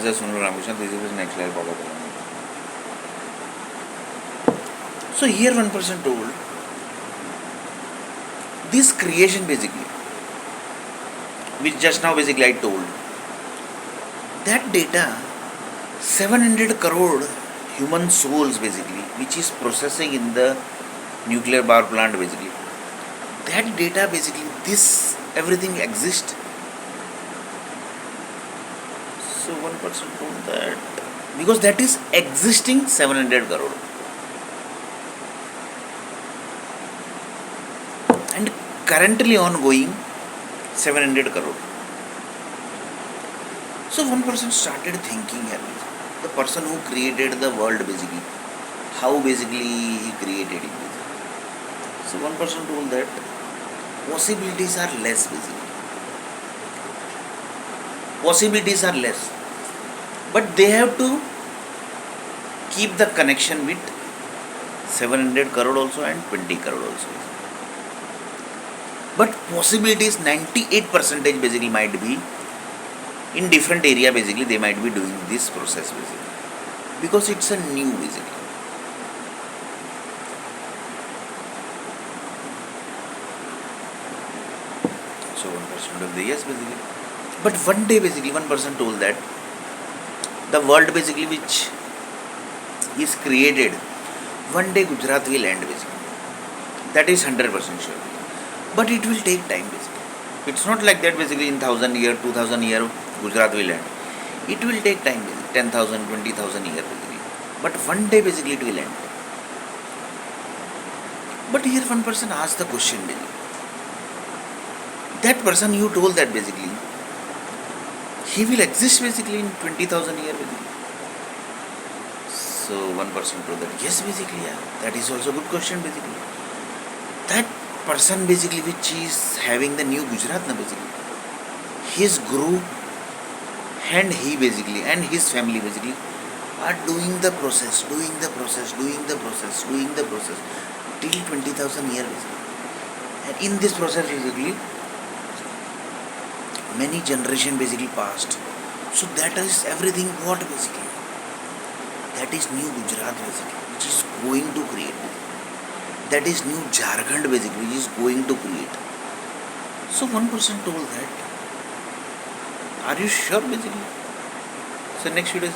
Raja Sunil Ramakrishna. This is his next slide. Follow. So here one person told this creation basically, which just now basically I told, that data 700 crore human souls basically, which is processing in the nuclear power plant basically. That data basically, this everything exists. So one person told that because that is existing 700 crore. And currently ongoing 700 crore. So one person started thinking here, the person who created the world basically, how basically he created it. So one person told that possibilities are less basically. Possibilities are less. But they have to keep the connection with 700 crore also and 20 crore also. But possibilities 98% basically might be in different area basically, they might be doing this process basically. Because it's a new basically. So one person told the yes basically. But one day basically one person told that the world basically which is created, one day Gujarat will end basically. That is 100% sure. But it will take time basically. It's not like that basically in 1000 year, 2000 year Gujarat will end. It will take time basically, 10,000, 20,000 year basically. But one day basically it will end. But here one person asked the question basically. That person you told that basically, he will exist basically in 20,000 year basically. So one person told that yes basically, yeah, that is also a good question basically. That person basically which is having the new Gujarat na basically, his group and he basically and his family basically are doing the process till 20,000 years basically. And in this process basically many generation basically passed. So that is everything what basically, that is new Gujarat basically which is going to create. That is new Jharkhand basically which is going to create. So one person told that, are you sure basically? So next video is